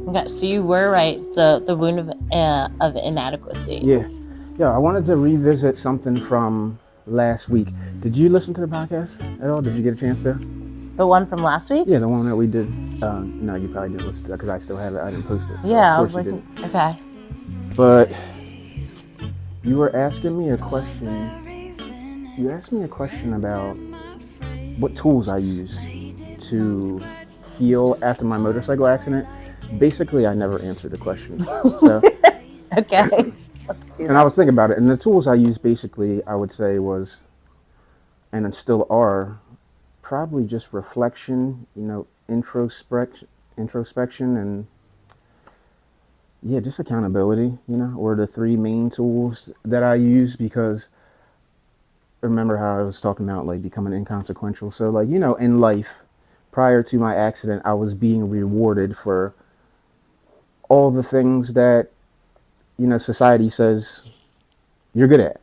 Okay, so you were right. It's the wound of inadequacy. Yeah. Yeah, I wanted to revisit something from last week. Did you listen to the podcast at all? Did you get a chance to? The one from last week? Yeah, the one that we did. No, you probably didn't listen to it because I still have it. I didn't post it. So of Yeah, I was course you like, didn't. okay. But you were asking me a question. You asked me a question about what tools I use to heal after my motorcycle accident. Basically, I never answered the question. So, Okay, let's do and I that. was thinking about it, and the tools I used basically, I would say was, and still are, probably just reflection, introspection, and yeah, just accountability, or the three main tools that I use because remember how I was talking about like becoming inconsequential. So like, in life, prior to my accident, I was being rewarded for all the things that, society says you're good at.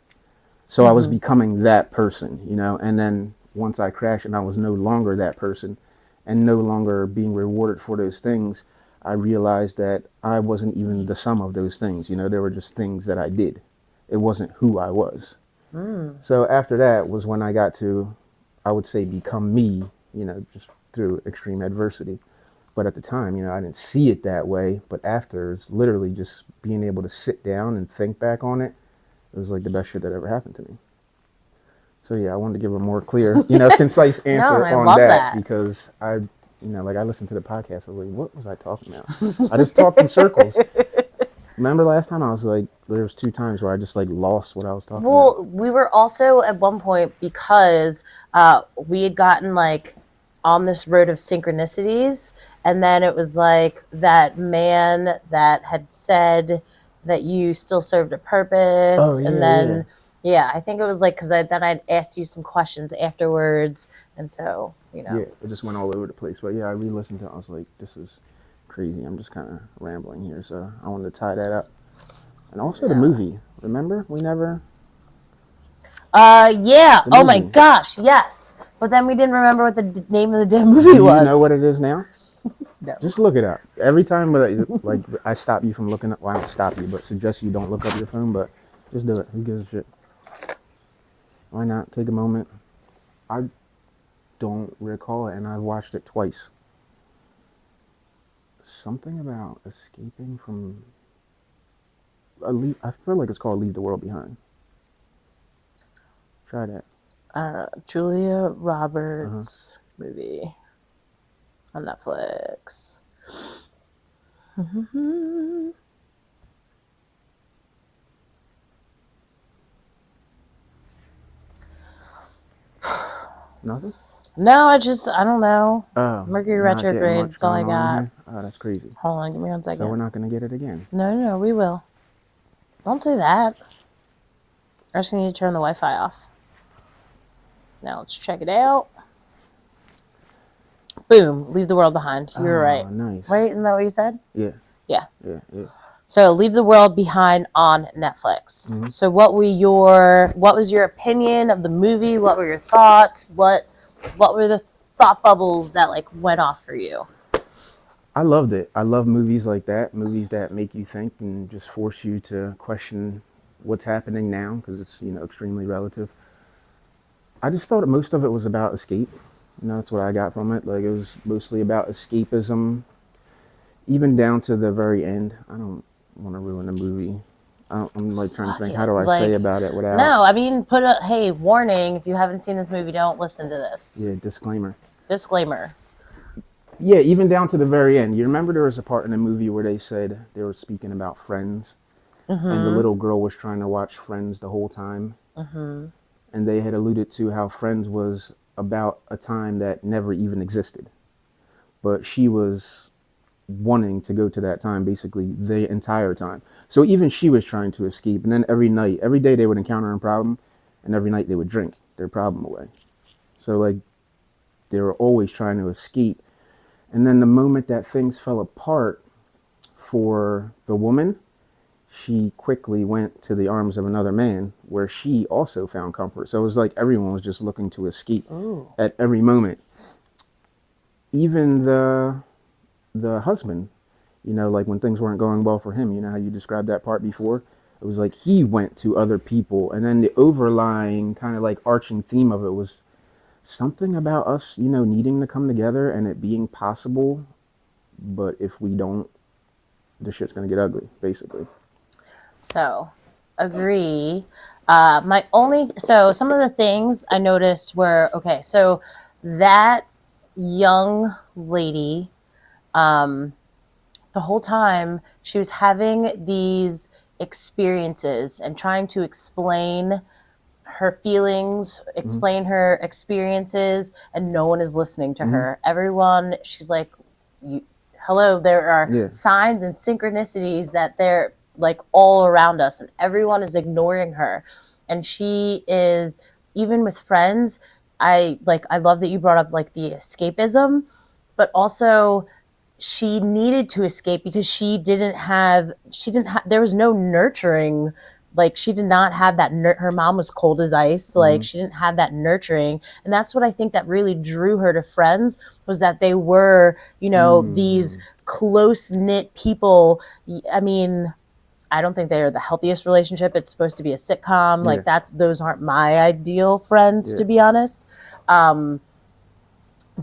So I was becoming that person, and then once I crashed and I was no longer that person and no longer being rewarded for those things, I realized that I wasn't even the sum of those things. They were just things that I did. It wasn't who I was. So after that was when I got to, I would say, become me, just through extreme adversity. But at the time, I didn't see it that way. But after, it's literally just being able to sit down and think back on it. It was like the best shit that ever happened to me. So yeah, I wanted to give a more clear, concise No, answer I on love that that. because like I listened to the podcast. I was like, what was I talking about? I just talked in circles. Remember last time I was like, there was 2 times where I just like lost what I was talking about. Well, we were also at one point because we had gotten like on this road of synchronicities, and then it was like that man that had said that you still served a purpose, Oh and yeah, yeah. then yeah, I think it was like because then I'd asked you some questions afterwards, and so Yeah, it just went all over the place. But yeah, I re-listened to it. I was like, this is crazy. I'm just kind of rambling here. So I wanted to tie that up. And also the movie. Remember? We never. Yeah. The Oh my movie. gosh, yes. But then we didn't remember what the name of the damn movie Do was. you know what it is now? No. Just look it up. Every time, like I stop you from looking up. Well, I don't stop you, but suggest you don't look up your phone. But just do it. Who gives a shit? Why not? Take a moment. I don't recall it, and I've watched it twice. Something about escaping from. I feel like it's called Leave the World Behind. Try that. Julia Roberts movie on Netflix. Nothing? No, I don't know. Oh, Mercury not getting retrograde, much that's all I going on got. here. Oh, that's crazy. Hold on, give me 1 So second. we're not going to get it again. No, we will. Don't say that. I just need to turn the Wi-Fi off. Now let's check it out. Boom, Leave the World Behind. You're right. Nice. Right? Isn't that what you said? Yeah. Yeah. Yeah. So Leave the World Behind on Netflix. So what was your opinion of the movie? What were your thoughts? What were the thought bubbles that like went off for you? I loved it. I love movies like that, movies that make you think and just force you to question what's happening now because it's, extremely relative. I just thought most of it was about escape. That's what I got from it. Like it was mostly about escapism, even down to the very end. I don't want to ruin the movie. I'm like trying to think, how do I say about it without... No, I mean, hey, warning, if you haven't seen this movie, don't listen to this. Yeah, disclaimer. Yeah, even down to the very end. You remember there was a part in the movie where they said they were speaking about Friends, and the little girl was trying to watch Friends the whole time. And they had alluded to how Friends was about a time that never even existed. But she was wanting to go to that time basically the entire time. So even she was trying to escape. And then every day they would encounter a problem, and every night they would drink their problem away. So like they were always trying to escape. And then the moment that things fell apart for the woman, she quickly went to the arms of another man where she also found comfort. So it was like everyone was just looking to escape at every moment. Even the husband, You know, like when things weren't going well for him, you know how you described that part before? It was like he went to other people. And then the overlying kind of like arching theme of it was something about us, you know, needing to come together and it being possible. But if we don't, the shit's going to get ugly, basically. So, agree. Some of the things I noticed were okay. So, that young lady, um, the whole time she was having these experiences and trying to explain her feelings, Mm-hmm. explain her experiences, and no one is listening to Mm-hmm. her. Everyone, she's like, hello, there are Yeah. signs and synchronicities that they're like all around us, and everyone is ignoring her. And she is, even with friends, I love that you brought up like the escapism, but also she needed to escape because she didn't have there was no nurturing, like she did not have that her mom was cold as ice, like Mm-hmm. she didn't have that nurturing. And that's what I think that really drew her to Friends, was that they were, these Mm-hmm. close knit people. I mean, I don't think they are the healthiest relationship. It's supposed to be a sitcom, Yeah. like those aren't my ideal friends, Yeah. to be honest. um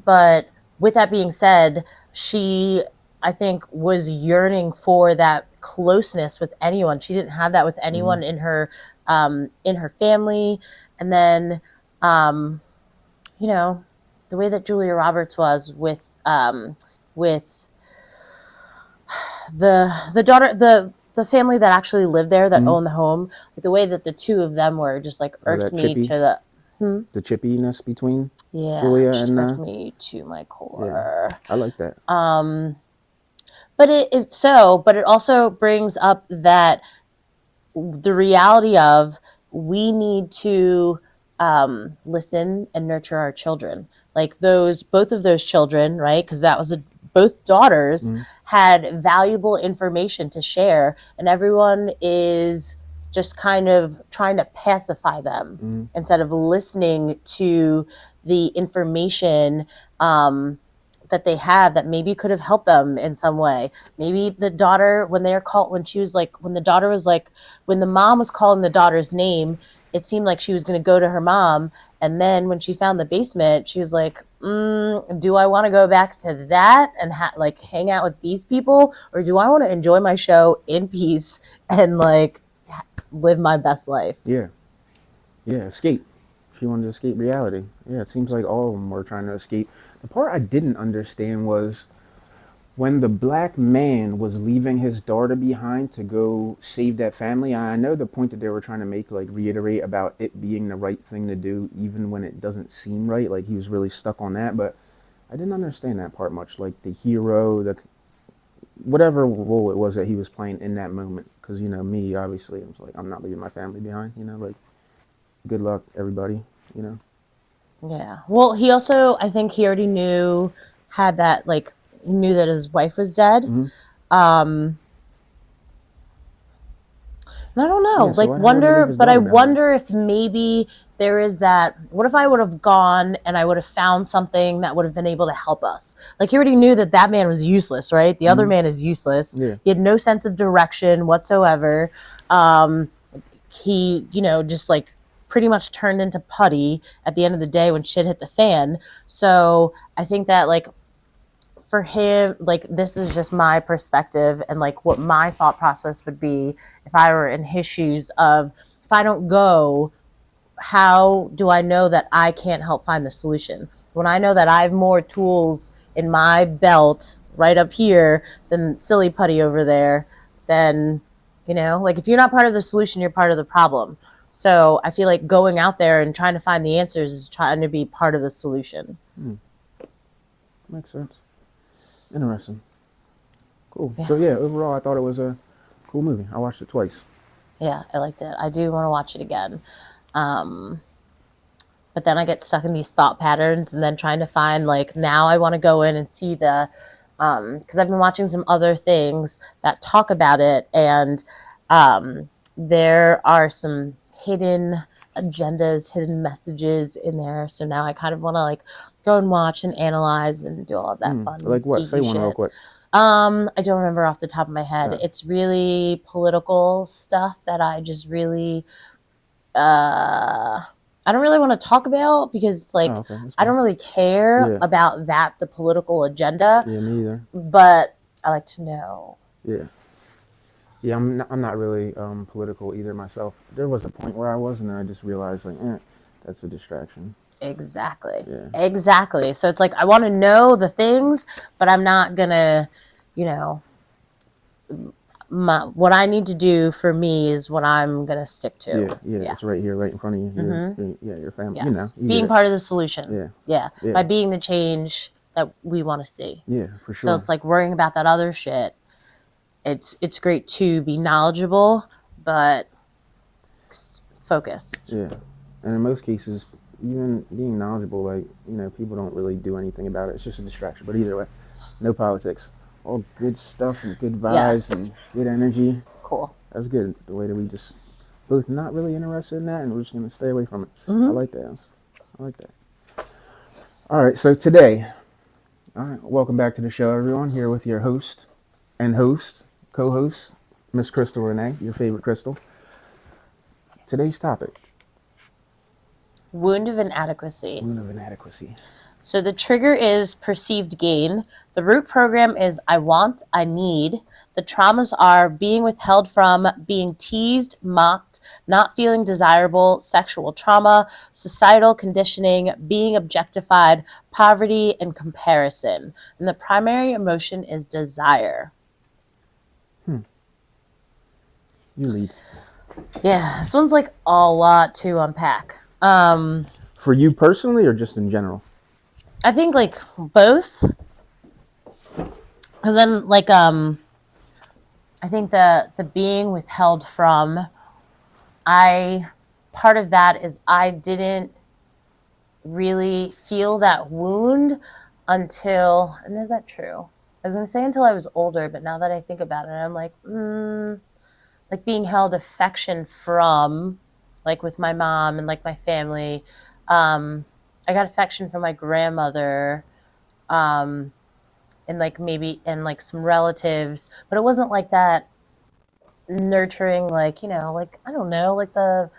but with that being said, she, I think, was yearning for that closeness with anyone. She didn't have that with Mm-hmm. anyone in her family. And then, um, you know, the way that Julia Roberts was with the daughter, the family that actually lived there, that Mm-hmm. owned the home, like the way that the two of them were just like Oh, irked that me chippy, to the the chippiness between yeah, Julia just and irked me to my yeah, core. I like that. Um, but it also brings up that the reality of, we need to listen and nurture our children, like those, both of those children, right? Because that was both daughters Mm-hmm. had valuable information to share, and everyone is just kind of trying to pacify them Mm-hmm. instead of listening to the information, that they have, that maybe could have helped them in some way. Maybe the daughter, when they were called, when she was like, when the daughter was like, when the mom was calling the daughter's name, it seemed like she was going to go to her mom. And then when she found the basement, she was like, do I want to go back to that and like hang out with these people? Or do I want to enjoy my show in peace and like live my best life? Yeah. Yeah. Escape. She wanted to escape reality. Yeah. It seems like all of them were trying to escape. The part I didn't understand was when the black man was leaving his daughter behind to go save that family. I know the point that they were trying to make, like reiterate about it being the right thing to do, even when it doesn't seem right. Like he was really stuck on that, but I didn't understand that part much. Like the hero, the whatever role it was that he was playing in that moment. Because you know me, obviously, I was like, I'm not leaving my family behind. You know, like good luck, everybody. You know. Yeah. Well, he also, I think he already had that, like, knew that his wife was dead. Mm-hmm. Um, I don't Yeah. know, So like, why the hell would he leave his I daughter behind? wonder if maybe there is that. What if I would have gone and I would have found something that would have been able to help us? Like, he already knew that that man was useless, right? The other Mm-hmm. man is useless. Yeah. He had no sense of direction whatsoever. Um, he, just like pretty much turned into putty at the end of the day when shit hit the fan. So I think that, like, for him, like, this is just my perspective and like what my thought process would be if I were in his shoes, of, if I don't go, how do I know that I can't help find the solution? When I know that I have more tools in my belt right up here than silly putty over there, then, like, if you're not part of the solution, you're part of the problem. So I feel like going out there and trying to find the answers is trying to be part of the solution. Makes sense. Interesting. Cool. Yeah. So yeah, overall, I thought it was a cool movie. I watched it twice. Yeah, I liked it. I do want to watch it again. Um, but then I get stuck in these thought patterns, and then trying to find, like, now I want to go in and see because I've been watching some other things that talk about it, and there are some hidden agendas, hidden messages in there. So now I kind of want to, like, go and watch and analyze and do all of that fun Like what? Say geeky one real shit. quick. I don't remember off the top of my head. Okay. It's really political stuff that I just really uh I don't really want to talk about because it's Oh, like okay. That's I don't fine. really care Yeah. about the political agenda, Yeah, me either. but I like to know. Yeah. Yeah, I'm not really political either myself. There was a point where I was, and then I just realized, like, that's a distraction. Exactly. Yeah. Exactly. So it's like I want to know the things, but I'm not gonna, you know, what I need to do for me is what I'm gonna stick to. Yeah, yeah, Yeah. it's right here, right in front of you. Mm-hmm. Your family. Yes. You get Being it. part of the solution. Yeah, Yeah. yeah, By being the change that we want to see. yeah, for So sure. it's like worrying about that other shit. It's great to be knowledgeable, but focused. Yeah, and in most cases, even being knowledgeable, like people don't really do anything about it. It's just a distraction. But either way, no politics. All good stuff and good vibes Yes. and good energy. Cool. That's good. The way that we just both not really interested in that, and we're just gonna stay away from it. I Mm-hmm. like that. I like that. All right, so today, all right, welcome back to the show, everyone. Here with your host and co-host, Miss Crystal Renee, your favorite Crystal. Today's topic: Wound of inadequacy. wound of inadequacy. So the trigger is perceived gain. The root program is I want, I need. The traumas are being withheld from, being teased, mocked, not feeling desirable, sexual trauma, societal conditioning, being objectified, poverty, and comparison. And the primary emotion is desire. You lead. Yeah, this one's like a lot to unpack. For you personally, or just in general? I think like both. Because then like I think the being withheld from, part of that is I didn't really feel that wound until, and is that true? I was gonna say until I was older, but now that I think about it, I'm like, like being held affection from, like with my mom and like my family. I got affection from my grandmother, and like maybe and like some relatives, but it wasn't like that nurturing, like like I don't know, like the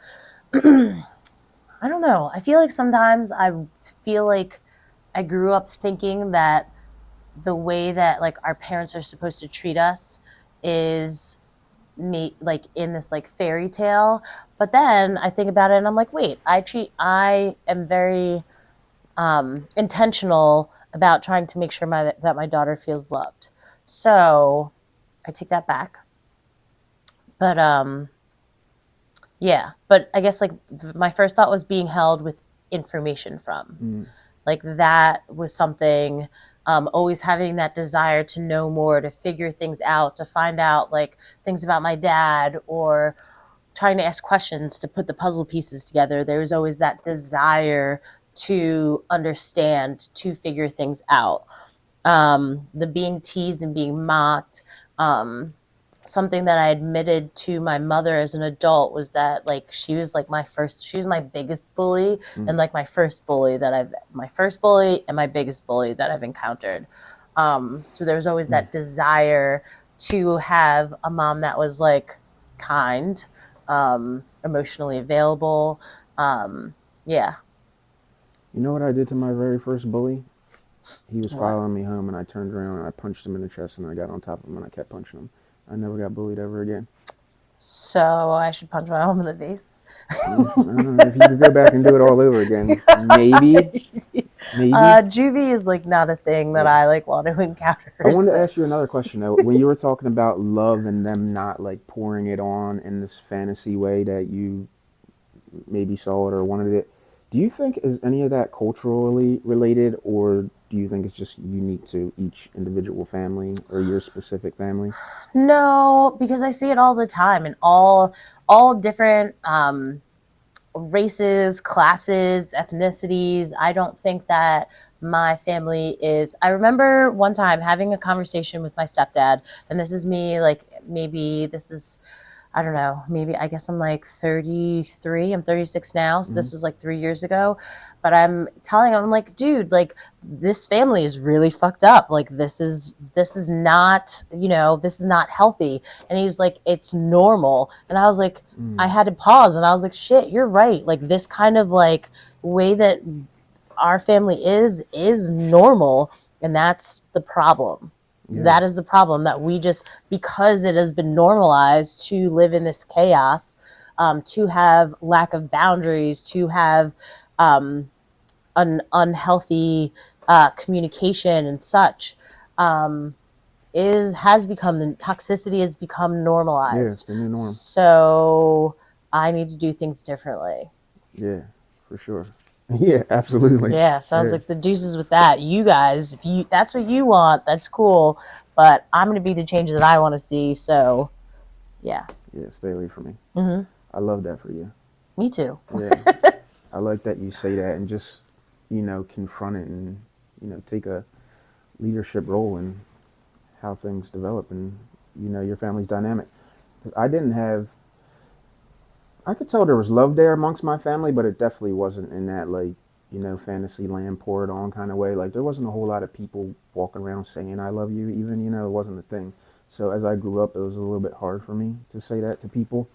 I don't know. I feel like sometimes I feel like I grew up thinking that the way that like our parents are supposed to treat us is me like in this like fairy tale. But then I think about it and I'm like, wait, I am very intentional about trying to make sure that my daughter feels loved. So I take that back. But yeah, but I guess like my first thought was being held with information from. Like that was something, always having that desire to know more, to figure things out, to find out like things about my dad, or trying to ask questions to put the puzzle pieces together. There was always that desire to understand, to figure things out. The being teased and being mocked, something that I admitted to my mother as an adult was that like she was my biggest bully, and like my first bully and my biggest bully that I've encountered. So there was always that desire to have a mom that was like kind, emotionally available. Yeah. You know what I did to my very first bully? He was What? following me home, and I turned around and I punched him in the chest, and I got on top of him and I kept punching him. I never got bullied ever again. So I should punch my mom in the face. I don't know if you could go back and do it all over again. Maybe. Juvie is like not a thing that I like want to encounter. I wanted to So. ask you another question though. When you were talking about love and them not like pouring it on in this fantasy way that you maybe saw it or wanted it, do you think is any of that culturally related, or do you think it's just unique to each individual family or your specific family? No, because I see it all the time in all different races, classes, ethnicities. I don't think that my family is. I remember one time having a conversation with my stepdad, and this is me like maybe this is I don't know, maybe I guess I'm like 33. I'm 36 now, so Mm-hmm. this was like 3 years ago. But I'm telling him, I'm like, dude, like this family is really fucked up. Like this is not, this is not healthy. And he's like, it's normal. And I was like, I Mm. had to pause and I was like, shit, you're right. Like this kind of like way that our family is normal, and that's the problem. Yeah. That is the problem, that we just, because it has been normalized to live in this chaos, to have lack of boundaries, to have an unhealthy communication and such, um, is has become, the toxicity has become Yeah. It's normalized. the new norm. So I need to do things differently. Yeah, for sure. Yeah, absolutely. Yeah, so I was Yeah. like, the deuces with that. You guys, if you that's what you want, that's cool. But I'm gonna be the changes that I want to see. So yeah. Yeah. Stay away from me. Hmm. I love that for you. Me too. Yeah. I like that you say that and just, confront it and, take a leadership role in how things develop and, your family's dynamic. 'Cause I could tell there was love there amongst my family, but it definitely wasn't in that, like, fantasy land poured on kind of way. Like, there wasn't a whole lot of people walking around saying I love you, even, it wasn't a thing. So as I grew up, it was a little bit hard for me to say that to people.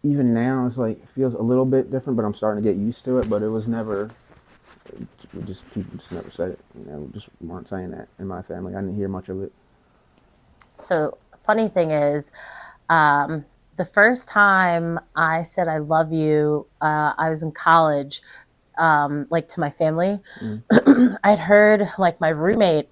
Even now, it's like, it feels a little bit different, but I'm starting to get used to it. But it was never, people just never said it. Just weren't saying that in my family. I didn't hear much of it. So funny thing is, um, the first time I said I love you, I was in college. Like to my family, Mm, I'd heard like my roommate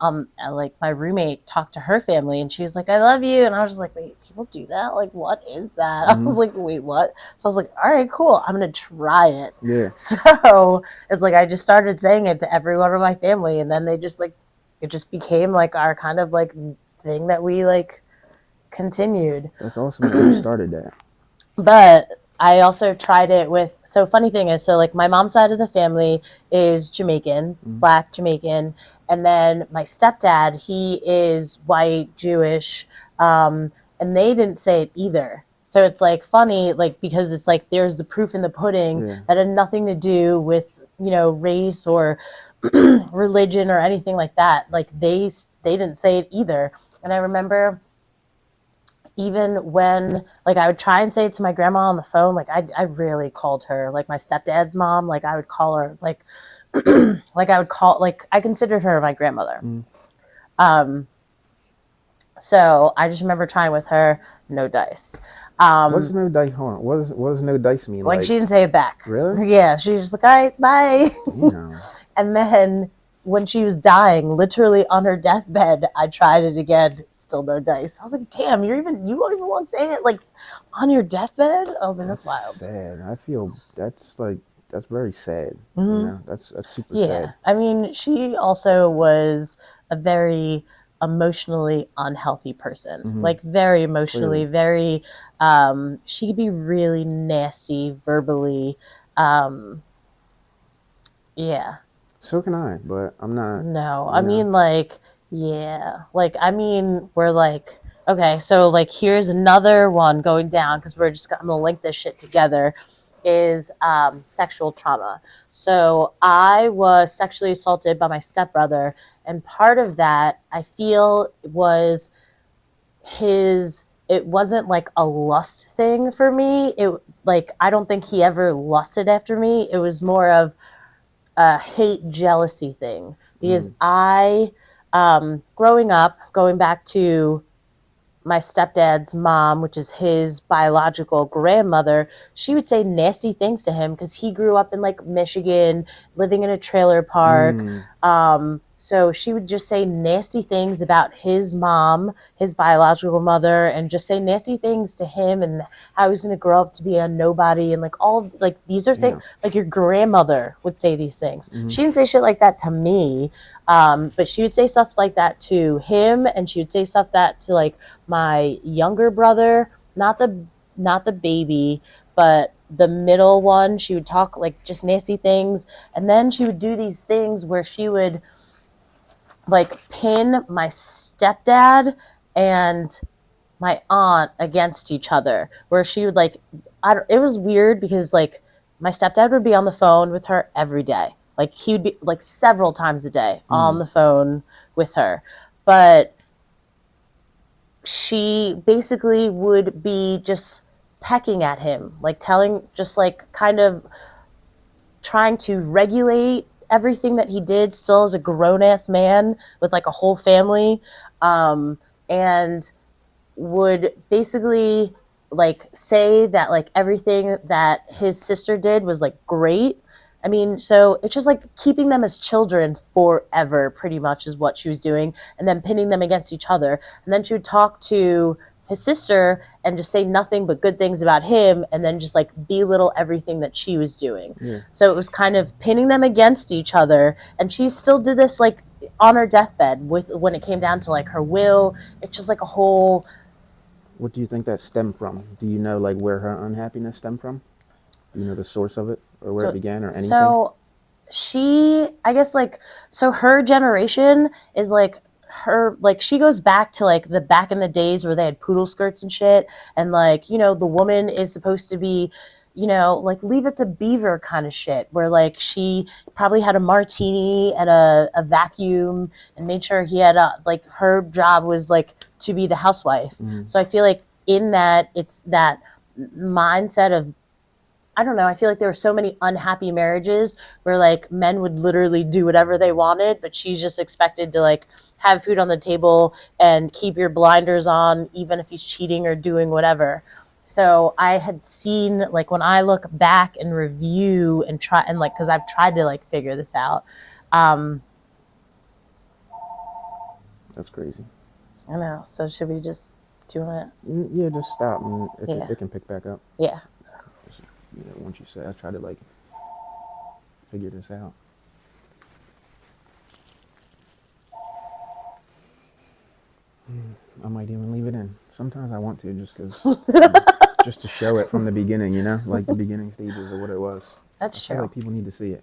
talk to her family, and she was like, "I love you," and I was just like, "Wait, people do that? Like, what is that?" I mm-hmm. was like, "Wait, what?" So I was like, "All right, cool. I'm gonna try it." Yeah, So it's like I just started saying it to everyone in my family, and then they just like it just became like our kind of like thing that we like continued. that's awesome that you started that. But I also tried it with, so funny thing is, so like my mom's side of the family is Jamaican, Mm, black Jamaican, and then my stepdad, he is white Jewish, and they didn't say it either. So it's like funny, like because it's like there's the proof in the pudding yeah, that had nothing to do with race or religion or anything like that. Like they didn't say it either. And I remember even when like I would try and say it to my grandma on the phone, like I really called her like my stepdad's mom. Like I would call her like like I would call like I considered her my grandmother. mm. Um, so I just remember trying with her, no dice. What does Um, no dice? Hold on. What does no dice mean? like Like, she didn't say it back. really? Yeah, she was just like, all right, bye. Damn. And then when she was dying, literally on her deathbed, I tried it again. Still no dice. I was like, damn, you won't even want to say it like on your deathbed. I was like, that's That's wild. sad. I feel that's very sad. Hmm. That's super Yeah, sad. I mean, she also was a very emotionally unhealthy person. Hmm. Like very emotionally, Clearly. very. She could be really nasty verbally. Um, yeah. So can I, but I'm not. No, I You know. mean like yeah, like I mean we're like okay, so like here's another one going down because I'm gonna link this shit together. Is sexual trauma. So I was sexually assaulted by my stepbrother, and part of that I feel was his. It wasn't like a lust thing for me. It like I don't think he ever lusted after me. It was more of a hate jealousy thing because Mm, I, growing up, going back to my stepdad's mom, which is his biological grandmother, she would say nasty things to him because he grew up in like Michigan, living in a trailer park. mm, So she would just say nasty things about his mom, his biological mother, and just say nasty things to him and how he's going to grow up to be a nobody. And like all like these are things damn. like your grandmother would say these things. Hmm. She didn't say shit like that to me, but she would say stuff like that to him, and she would say stuff that to like my younger brother, not the baby, but the middle one. She would talk like just nasty things, and then she would do these things where she would like pin my stepdad and my aunt against each other, where she would like, it was weird because like my stepdad would be on the phone with her every day. Like he would be like several times a day on the phone with her. But she basically would be just pecking at him, like telling, just like kind of trying to regulate everything that he did still as a grown-ass man with like a whole family, and would basically like say that like everything that his sister did was like great. I mean, so it's just like keeping them as children forever, pretty much, is what she was doing, and then pinning them against each other. And then she would talk to his sister and just say nothing but good things about him, and then just like belittle everything that she was doing. Yeah. So it was kind of pinning them against each other. And she still did this like on her deathbed with, when it came down to like her will. It's just like a whole. What do you think that stemmed from? Do you know like where her unhappiness stemmed from? Do you know the source of it, or where it began, or anything? So she, I guess like, so her generation is like, her, like, she goes back to like the back in the days where they had poodle skirts and shit, and like, you know, the woman is supposed to be, you know, like leave it to beaver kind of shit, where like she probably had a martini and a vacuum and made sure he had a, like, her job was like to be the housewife. So I feel like in that, it's that mindset of, I don't know, I feel like there were so many unhappy marriages where like men would literally do whatever they wanted, but she's just expected to like have food on the table and keep your blinders on even if he's cheating or doing whatever. So I had seen, like, when I look back and review and try, and like, because I've tried to like figure this out. That's crazy. I know. So should we just do it? Yeah, just stop and Yeah. it can pick back up. Yeah. You know, once you say, I try to like figure this out. I might even leave it in. Sometimes I want to, just because, just to show it from the beginning, you know, like the beginning stages of what it was. That's I feel true. like people need to see it.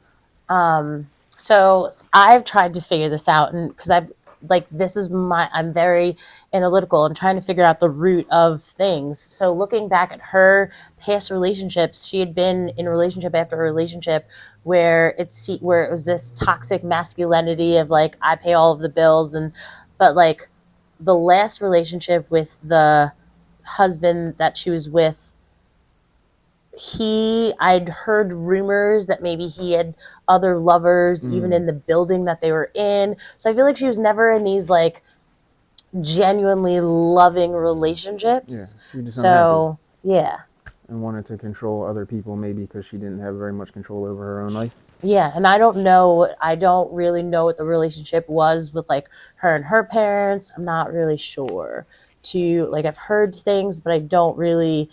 So I've tried to figure this out, and because I've like, this is my, I'm very analytical and trying to figure out the root of things. So looking back at her past relationships, she had been in relationship after relationship where it was this toxic masculinity of like, I pay all of the bills, and but like the last relationship with the husband that she was with, I'd heard rumors that maybe he had other lovers even in the building that they were in. So I feel like she was never in these like genuinely loving relationships. Yeah, she just so yeah. And wanted to control other people, maybe because she didn't have very much control over her own life. Yeah, and I don't really know what the relationship was with like her and her parents. I'm not really sure. Like, I've heard things, but I don't really.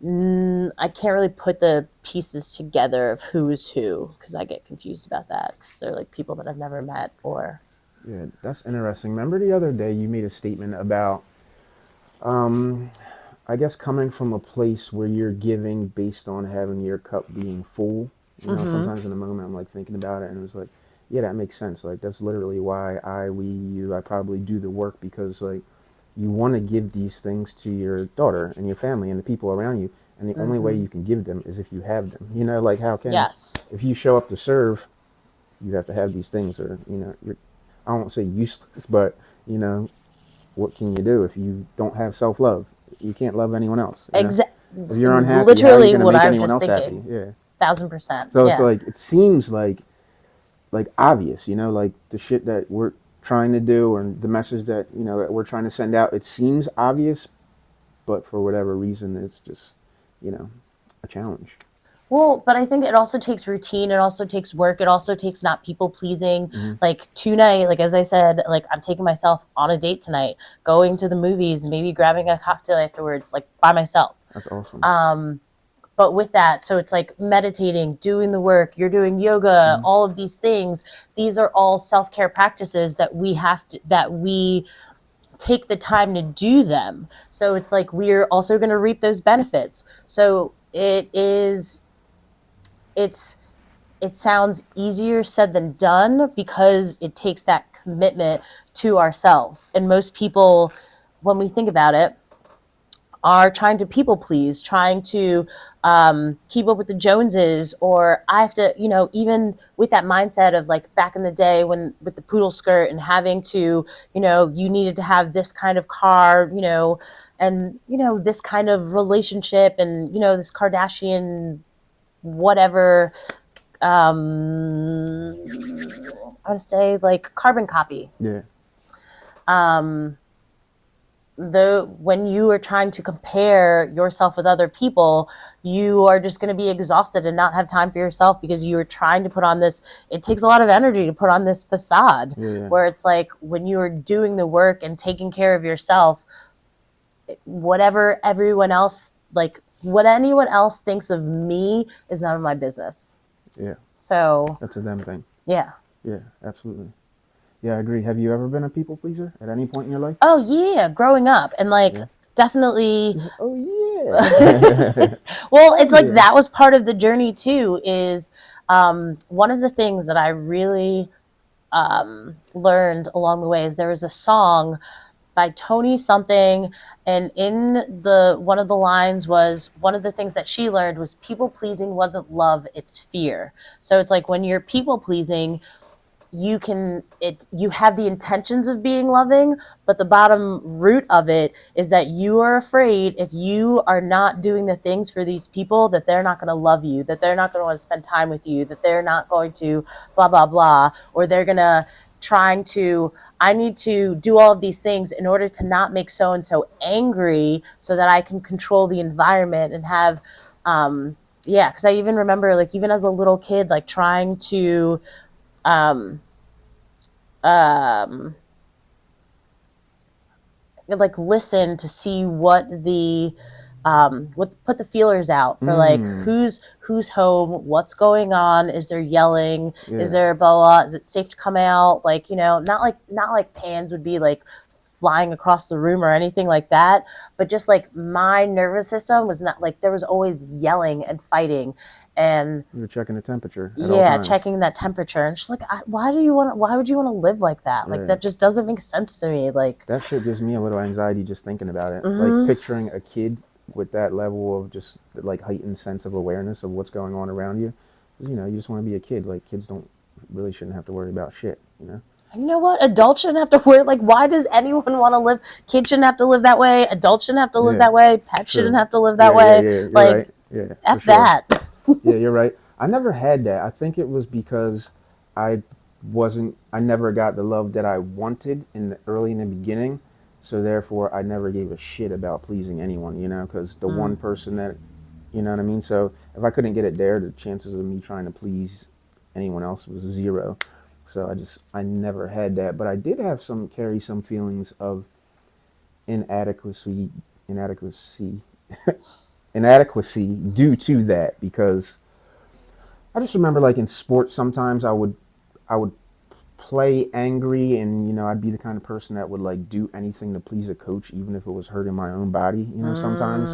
I can't really put the pieces together of who is who, because I get confused about that, because they're like people that I've never met. Or yeah, that's interesting. Remember the other day you made a statement about, I guess, coming from a place where you're giving based on having your cup being full. You know, sometimes in the moment I'm like thinking about it, and it was like, yeah, that makes sense. Like, that's literally why I probably do the work, because like, you want to give these things to your daughter and your family and the people around you, and the only way you can give them is if you have them. You know, like, how can, yes, if you show up to serve, you have to have these things, or, you know, I won't say useless, but, you know, what can you do if you don't have self-love? You can't love anyone else. Exactly. If you're unhappy, literally how are you what make I was anyone just else thinking. happy? Yeah. 1000%. So yeah. it's like, it seems like obvious, you know, like the shit that we're trying to do, or the message that, you know, that we're trying to send out, it seems obvious, but for whatever reason, it's just, you know, a challenge. Well, but I think it also takes routine. It also takes work. It also takes not people pleasing. Like tonight, like as I said, like I'm taking myself on a date tonight, going to the movies, maybe grabbing a cocktail afterwards, like by myself. That's awesome. But with that, so it's like meditating, doing the work, you're doing yoga, all of these things. These are all self-care practices that we take the time to do them. So it's like we're also going to reap those benefits. So it sounds easier said than done, because it takes that commitment to ourselves. And most people, when we think about it, are trying to people please, trying to keep up with the Joneses, or I have to, even with that mindset of like back in the day when with the poodle skirt and having to, you needed to have this kind of car, and, this kind of relationship and, this Kardashian whatever, I would say like carbon copy. Yeah. When you are trying to compare yourself with other people, you are just going to be exhausted and not have time for yourself because you are trying to put on this. It takes a lot of energy to put on this facade, Yeah. where it's like when you are doing the work and taking care of yourself, whatever everyone else, like what anyone else thinks of me is none of my business. Yeah. So That's a them thing. yeah. Yeah, absolutely. Yeah, I agree. Have you ever been a people pleaser at any point in your life? Oh yeah, growing up, and like Yeah. definitely. Oh yeah. Well, it's like Yeah. that was part of the journey too. Is one of the things that I really learned along the way is there was a song by Tony something, and in the one of the lines was one of the things that she learned was people pleasing wasn't love, it's fear. So it's like when you're people pleasing, you have the intentions of being loving, but the bottom root of it is that you are afraid if you are not doing the things for these people that they're not going to love you, that they're not going to want to spend time with you, that they're not going to blah blah blah, or they're going to trying to, I need to do all of these things in order to not make so and so angry so that I can control the environment and have yeah, because I even remember like even as a little kid like trying to um, um, like listen to see what the put the feelers out for like who's home, what's going on, is there yelling, is there blah, blah, is it safe to come out, like not like pans would be like flying across the room or anything like that, but just like my nervous system was not like there was always yelling and fighting. And you're checking the temperature at all times. checking that temperature, and just like why would you want to live like that? Like that just doesn't make sense to me. Like that shit gives me a little anxiety just thinking about it. Like picturing a kid with that level of just like heightened sense of awareness of what's going on around you. You just want to be a kid. Like kids shouldn't have to worry about shit. You know what? Adults shouldn't have to worry. Like, why does anyone want to live? Kids shouldn't have to live that way. Adults shouldn't have to live that way. Pets shouldn't have to live that way. You're like, right. Yeah, F that. Yeah, you're right. I never had that. I think it was because I never got the love that I wanted early in the beginning. So therefore, I never gave a shit about pleasing anyone, because the one person that, you know what I mean? So if I couldn't get it there, the chances of me trying to please anyone else was zero. So I never had that. But I did carry some feelings of inadequacy inadequacy due to that, because I just remember like in sports sometimes I would play angry, and I'd be the kind of person that would like do anything to please a coach even if it was hurting my own body, sometimes.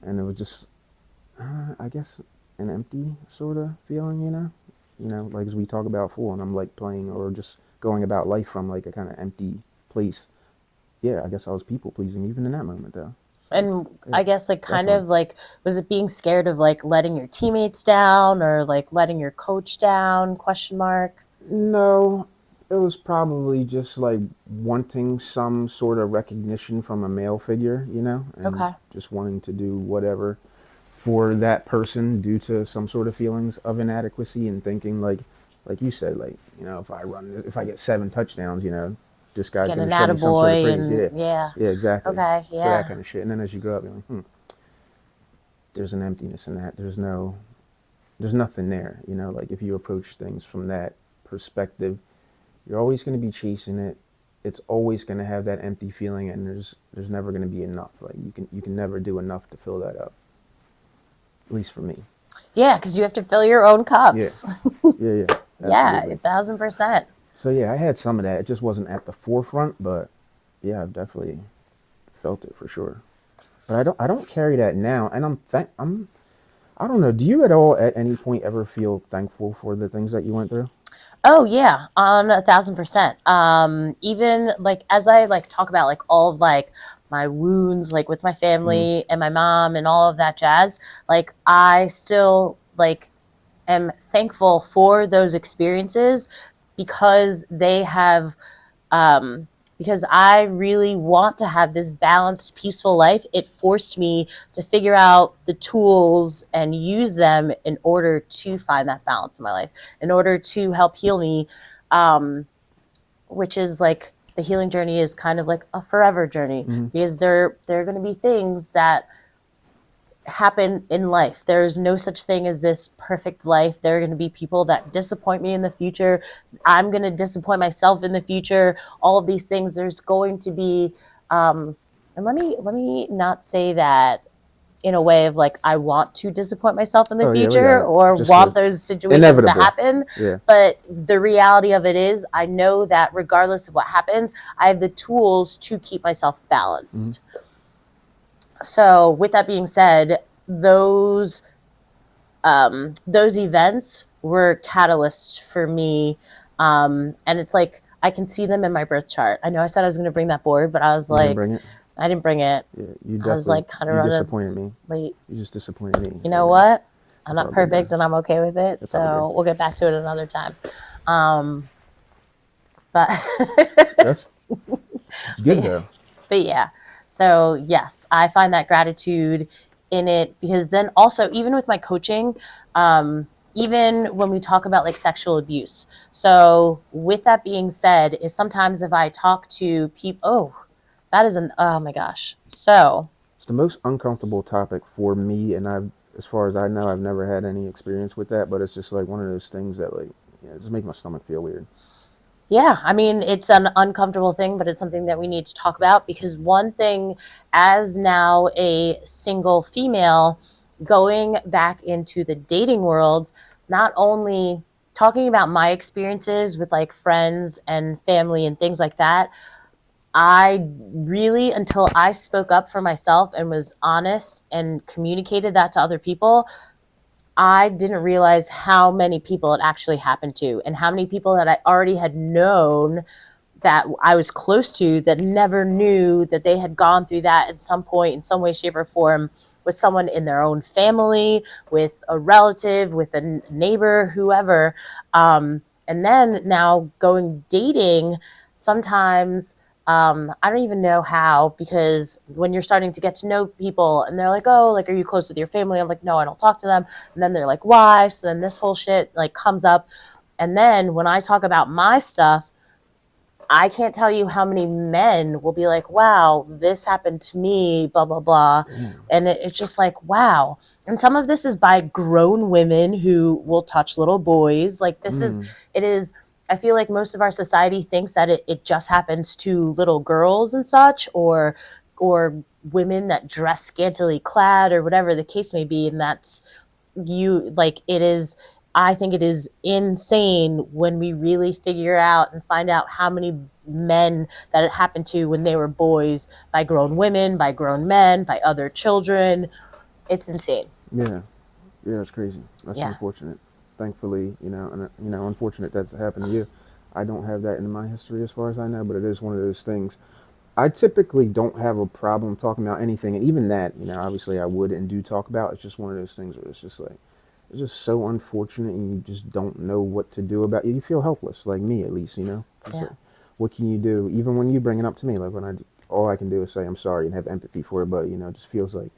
And it was just I guess an empty sort of feeling, like as we talk about before, and I'm like playing or just going about life from like a kind of empty place. Yeah, I guess I was people pleasing even in that moment though. And I guess like kind of like, was it being scared of like letting your teammates down or like letting your coach down, question mark? No, it was probably just like wanting some sort of recognition from a male figure, and just wanting to do whatever for that person due to some sort of feelings of inadequacy, and thinking like you said, like, if I get 7 touchdowns, this guy's Get going an to show me some sort of attaboy praise. and yeah. Yeah, exactly. Okay, So yeah. that kind of shit. And then as you grow up, you're like, there's an emptiness in that. There's nothing there. Like if you approach things from that perspective, you're always going to be chasing it. It's always going to have that empty feeling, and there's never going to be enough. Like you can never do enough to fill that up. At least for me. Yeah, because you have to fill your own cups. Yeah. Yeah, 1,000%. So yeah, I had some of that. It just wasn't at the forefront, but yeah, I've definitely felt it for sure. But I don't carry that now, and I don't know. Do you at all at any point ever feel thankful for the things that you went through? Oh yeah, on 1,000%. Even like as I like talk about like all of like my wounds, like with my Mm-hmm. family and my mom and all of that jazz, like I still like am thankful for those experiences because they have um, because I really want to have this balanced, peaceful life. It forced me to figure out the tools and use them in order to find that balance in my life, in order to help heal me, um, which is like the healing journey is kind of like a forever journey Mm-hmm. because there are going to be things that happen in life. There is no such thing as this perfect life. There are going to be people that disappoint me in the future. I'm going to disappoint myself in the future. All of these things. There's going to be, and let me not say that in a way of like I want to disappoint myself in the Oh yeah, we got future it. or Just want those situations to inevitable. happen. Yeah. But the reality of it is, I know that regardless of what happens, I have the tools to keep myself Mm-hmm. balanced. So with that being said, those events were catalysts for me, and it's like I can see them in my birth chart. I know I said I was going to bring that board, but I was You didn't like, bring it. I didn't bring it. Yeah, you I was definitely like kind of you running disappointed me. late. You just disappointed me. You You know know, what? I'm it's not all good though. perfect, and I'm okay with it. It's all good. So we'll get back to it another time. Um, but That's but good though. but yeah. So yes, I find that gratitude in it because then also even with my coaching, even when we talk about like sexual abuse. So with that being said, is sometimes if I talk to people, that is oh my gosh. So It's the most uncomfortable topic for me, and as far as I know, I've never had any experience with that. But it's just like one of those things that like, yeah, it just makes my stomach feel weird. yeah, I mean, it's an uncomfortable thing, but it's something that we need to talk about because one thing, as now a single female going back into the dating world, not only talking about my experiences with like friends and family and things like that, I really, until I spoke up for myself and was honest and communicated that to other people, I didn't realize how many people it actually happened to and how many people that I already had known that I was close to that never knew that they had gone through that at some point in some way, shape, or form with someone in their own family, with a relative, with a neighbor, whoever. And then now going dating, sometimes I don't even know how because when you're starting to get to know people and they're like, oh, like, are you close with your family? I'm like, no, I don't talk to them. And then they're like, why? So then this whole shit like comes up. And then when I talk about my stuff, I can't tell you how many men will be like, wow, this happened to me, blah, blah, blah. Damn. And it's just like, wow. And some of this is by grown women who will touch little boys. Like, Mm. it is, I feel like most of our society thinks that it just happens to little girls and such, or women that dress scantily clad, or whatever the case may be. And that's, like, it is, I think it is insane when we really figure out and find out how many men that it happened to when they were boys, by grown women, by grown men, by other children. It's insane. Yeah, yeah, that's crazy. That's Yeah. unfortunate. Thankfully, unfortunate that's happened to you. I don't have that in my history as far as I know, but it is one of those things. I typically don't have a problem talking about anything, and even that, obviously I would and do talk about. It's just one of those things where it's just like it's just so unfortunate, and you just don't know what to do about it. You feel helpless, like me at least. It's Yeah. like, what can you do? Even when you bring it up to me, like when all I can do is say I'm sorry and have empathy for it, but it just feels like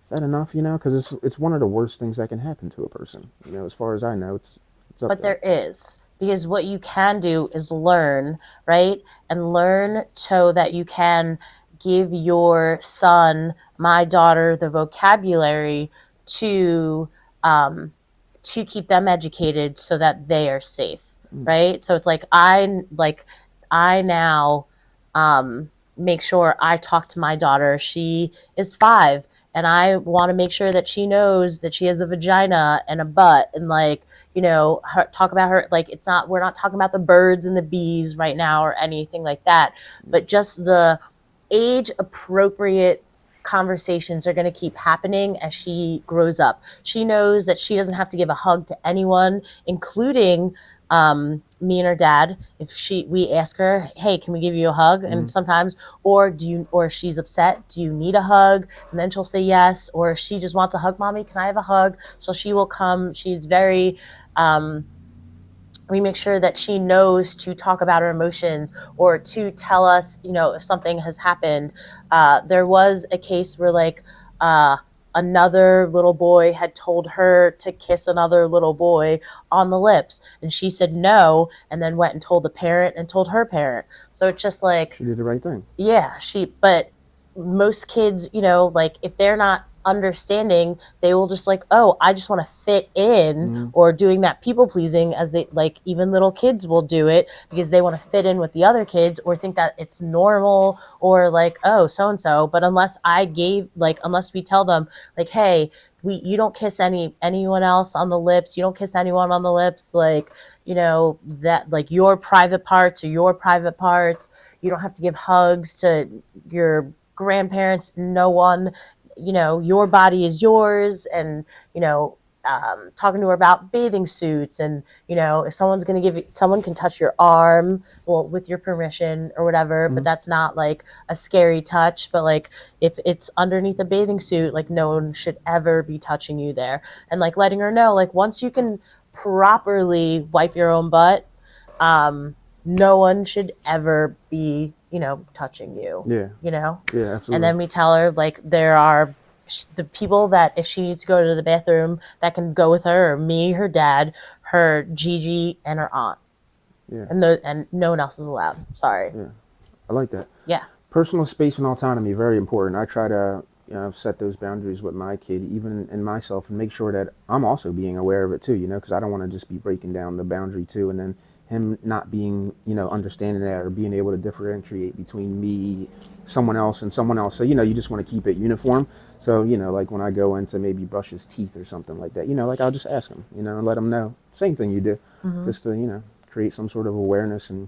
is that enough? Because it's one of the worst things that can happen to a person. As far as I know, it's up But there. there is, because what you can do is learn, right? And learn so that you can give your son, my daughter, the vocabulary to um, to keep them educated so that they are safe, Mm. right? So it's like I now make sure I talk to my daughter. She is 5, and I want to make sure that she knows that she has a vagina and a butt, and like, talk about her. Like, we're not talking about the birds and the bees right now or anything like that, but just the age appropriate conversations are going to keep happening as she grows up. She knows that she doesn't have to give a hug to anyone, including me and her dad, if we ask her, hey, can we give you a hug? And sometimes, or she's upset, do you need a hug? And then she'll say yes. Or she just wants a hug. Mommy, can I have a hug? So she will come. She's very, we make sure that she knows to talk about her emotions or to tell us, if something has happened. There was a case where another little boy had told her to kiss another little boy on the lips, and she said no, and then went and told the parent and told her parent. So it's just like, She did the right thing. yeah, but most kids, if they're not understanding, they will just oh, I just want to fit in, or doing that people pleasing, as they even little kids will do it because they want to fit in with the other kids or think that it's normal, or oh, so and so. But unless we tell them hey, you don't kiss anyone else on the lips, you don't kiss anyone on the lips, that your private parts are your private parts. You don't have to give hugs to your grandparents, no one. Your body is yours. And talking to her about bathing suits, and if someone's going to someone can touch your arm, well, with your permission or whatever, but that's not a scary touch. But if it's underneath a bathing suit, no one should ever be touching you there. And letting her know, once you can properly wipe your own butt, no one should ever be, touching you. Yeah. Yeah, absolutely. And then we tell her there are the people that if she needs to go to the bathroom that can go with her, or me, her dad, her Gigi, and her aunt. Yeah. And no one else is allowed. Sorry. Yeah. I like that. Yeah. Personal space and autonomy, very important. I try to set those boundaries with my kid, even in myself, and make sure that I'm also being aware of it too, because I don't want to just be breaking down the boundary too, and then him not being, understanding that or being able to differentiate between me, someone else, and someone else. So, you just want to keep it uniform. So, when I go in to maybe brush his teeth or something like that, I'll just ask him, and let him know. Same thing you do, just to, create some sort of awareness and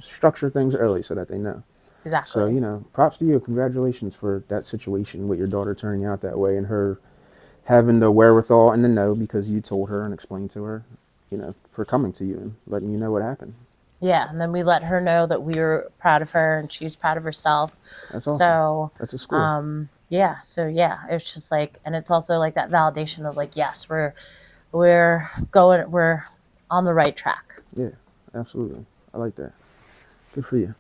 structure things early so that they know. Exactly. So, props to you. Congratulations for that situation with your daughter turning out that way and her having the wherewithal and the know because you told her and explained to her, for coming to you and letting you know what happened. Yeah, and then we let her know that we were proud of her and she was proud of herself. That's awesome. So that's a score. Yeah. So yeah, it's just and it's also that validation of yes, we're on the right track. Yeah, absolutely. I like that. Good for you.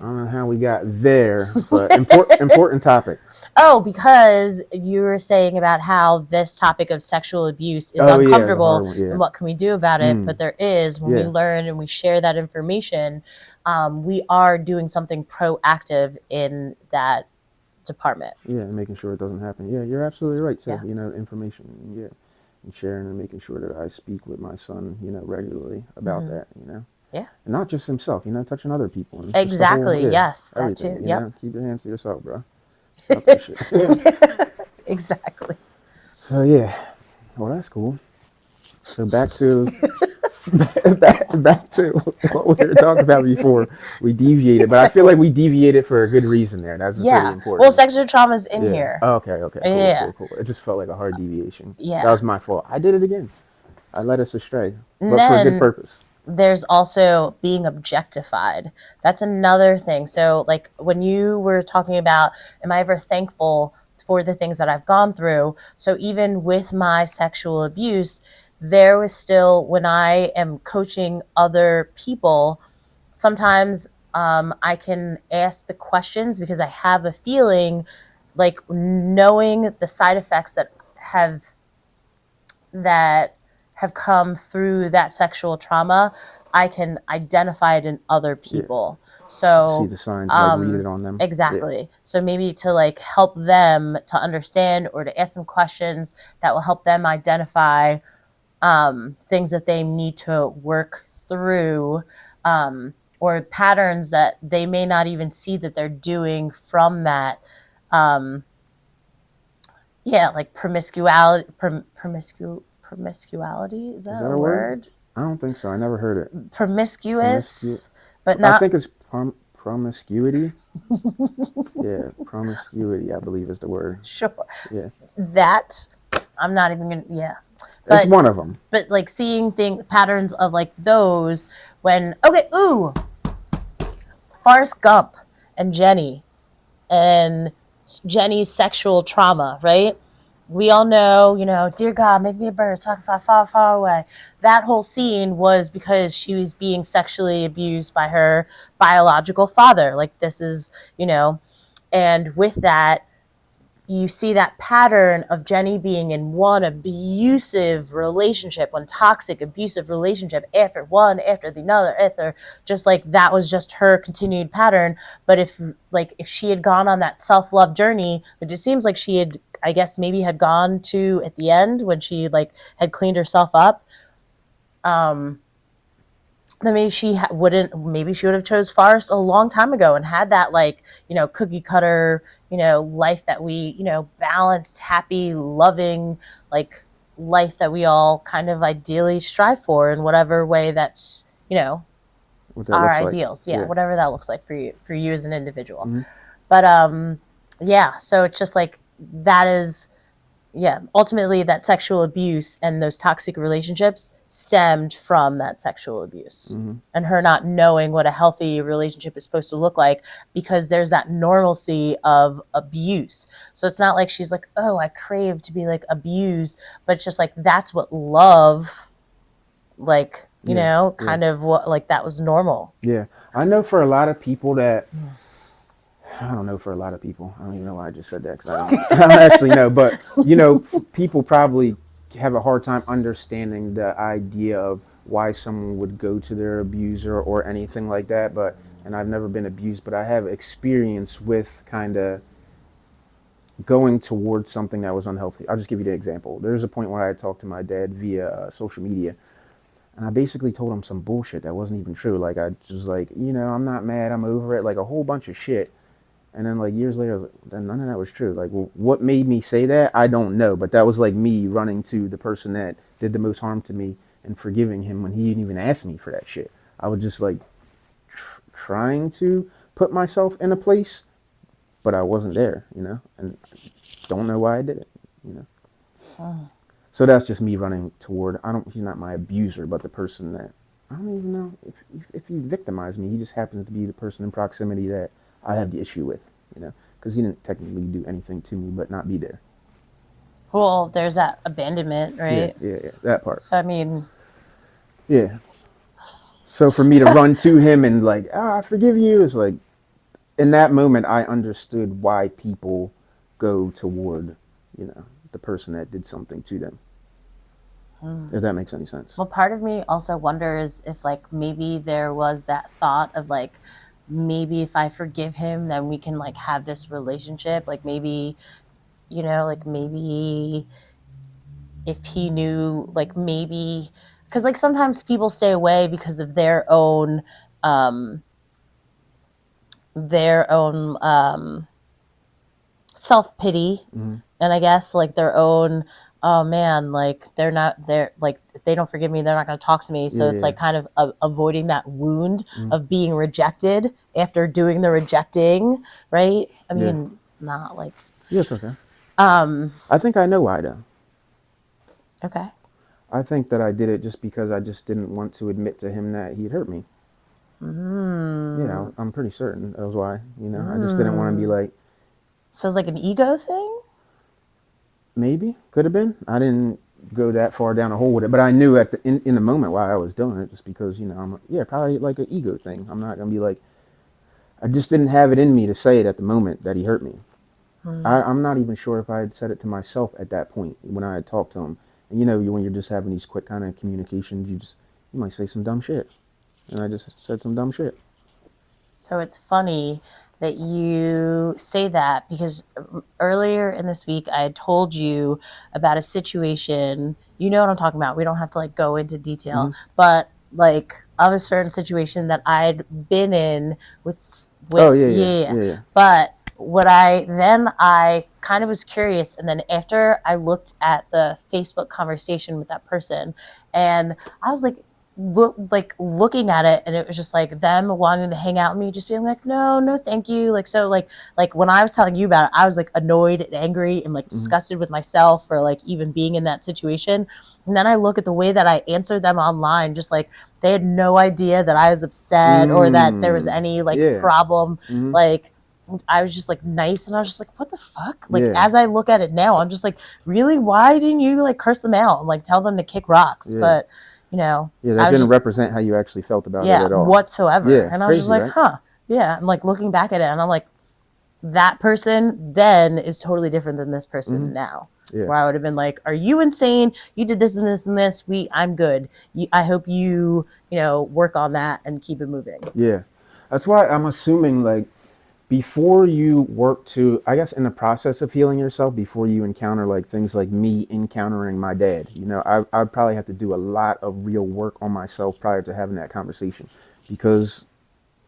I don't know how we got there, but important topic. Oh, because you were saying about how this topic of sexual abuse is uncomfortable, and what can we do about it? But there is, when we learn and we share that information, we are doing something proactive in that department. Yeah, and making sure it doesn't happen. Yeah, you're absolutely right. So, information, and sharing and making sure that I speak with my son, regularly about that, Yeah. And not just himself, touching other people. And exactly. Yes, that too. Yep. Keep your hands to yourself, bro. I appreciate it. Exactly. So yeah, well, that's cool. So back to back to what we were talking about before we deviated, but I feel like we deviated for a good reason there. That's pretty important. Well, sexual trauma is in here. Okay. Cool. It just felt like a hard deviation. Yeah. That was my fault. I did it again. I led us astray, but for a good purpose. There's also being objectified. That's another thing. So when you were talking about, am I ever thankful for the things that I've gone through? So even with my sexual abuse, there was still, when I am coaching other people, sometimes I can ask the questions because I have a feeling, knowing the side effects that have come through that sexual trauma, I can identify it in other people. Yeah. So see the signs, read it on them. Exactly. Yeah. So maybe to help them to understand or to ask them questions that will help them identify things that they need to work through, or patterns that they may not even see that they're doing from that. Promiscuity. Promiscuity, is that a word? I don't think so. I never heard it. Promiscuous, but not. I think it's promiscuity. Yeah, promiscuity, I believe is the word. Sure. Yeah. That I'm not even gonna. Yeah, It's but one of them. but like seeing patterns of like those when Forrest Gump and and Jenny's sexual trauma, right? We all know, dear God, make me a bird, so I can fly far, far away. That whole scene was because she was being sexually abused by her biological father. Like, this is, and with that, you see that pattern of Jenny being in one abusive relationship, one toxic abusive relationship after one, after the other, after just like that was just her continued pattern. But if she had gone on that self-love journey, which it seems like she had, I guess maybe had gone to at the end when she had cleaned herself up, then maybe maybe she would have chose Forrest a long time ago and had that cookie cutter, life that we, balanced, happy, loving, life that we all kind of ideally strive for in whatever way that's, What that our looks like. ideals. Yeah, whatever that looks like for you as an individual. Mm-hmm. But yeah, so it's just like that is, yeah, ultimately that sexual abuse and those toxic relationships stemmed from that sexual abuse, Mm-hmm. and her not knowing what a healthy relationship is supposed to look like, because there's that normalcy of abuse. So it's not like she's like, oh, I crave to be like abused, but it's just like that's what love, kind of what, like, that was normal. Yeah, I know for a lot of people that I don't know for a lot of people. I don't even know why I just said that because I don't actually know. But people probably have a hard time understanding the idea of why someone would go to their abuser or anything like that. And I've never been abused, but I have experience with kind of going towards something that was unhealthy. I'll just give you the example. There's a point where I talked to my dad via social media, and I basically told him some bullshit that wasn't even true. Like, I just like, I'm not mad, I'm over it, like a whole bunch of shit. And then like years later, I was like, none of that was true. Like, well, what made me say that? I don't know. But that was like me running to the person that did the most harm to me and forgiving him when he didn't even ask me for that shit. I was just like trying to put myself in a place, but I wasn't there, and I don't know why I did it. So that's just me running toward. He's not my abuser, but the person that I don't even know if he victimized me. He just happens to be the person in proximity that I have the issue with, because he didn't technically do anything to me, but not be there. Well, there's that abandonment, right? Yeah, that part. So I mean, yeah. So for me to run to him and like, I forgive you, is like, in that moment, I understood why people go toward, the person that did something to them. If that makes any sense. Well, part of me also wonders if maybe there was that thought of maybe if I forgive him, then we can have this relationship. Maybe, maybe if he knew, maybe, because sometimes people stay away because of their own self-pity, Mm-hmm. and I guess their own, oh man, if they don't forgive me, they're not going to talk to me. So it's kind of avoiding that wound of being rejected after doing the rejecting, right? I mean, not it's okay. I think I know why though. Okay. I think that I did it just because I just didn't want to admit to him that he'd hurt me. I'm pretty certain that was why. I just didn't want to be like. So it's an ego thing? Maybe. Could have been. I didn't go that far down a hole with it, but I knew in the moment why I was doing it, just because, I'm probably like an ego thing. I'm not going to be like, I just didn't have it in me to say it at the moment that he hurt me. I'm not even sure if I had said it to myself at that point when I had talked to him. And when you're just having these quick kind of communications, you might say some dumb shit. And I just said some dumb shit. So it's funny that you say that, because earlier in this week I had told you about a situation. You know what I'm talking about. We don't have to go into detail, but of a certain situation that I'd been in with oh yeah. But I kind of was curious, and then after I looked at the Facebook conversation with that person, and I was like, looking at it, and it was just like them wanting to hang out with me, just being like, no, no, thank you. Like, so like when I was telling you about it, I was like annoyed and angry and like Mm-hmm. disgusted with myself for like even being in that situation. And then I look at the way that I answered them online, just like they had no idea that I was upset or that there was any like Yeah. problem. Mm-hmm. Like, I was just like nice, and I was just like, what the fuck? Like, Yeah. as I look at it now, I'm just like, really? Why didn't you like curse them out and like tell them to kick rocks? Yeah. But you know, Yeah, that I was didn't just, represent how you actually felt about it yeah, at all. whatsoever. Yeah, And I was just crazy, like, right? huh, yeah. And like looking back at it, and I'm like, that person then is totally different than this Mm-hmm. person now. Yeah. Where I would have been like, are you insane? You did this and this and this. I'm good. I hope you know, work on that and keep it moving. Yeah. That's why I'm assuming, like, before you work to, I guess, in the process of healing yourself, before you encounter like things like me encountering my dad, you know, I'd probably have to do a lot of real work on myself prior to having that conversation. Because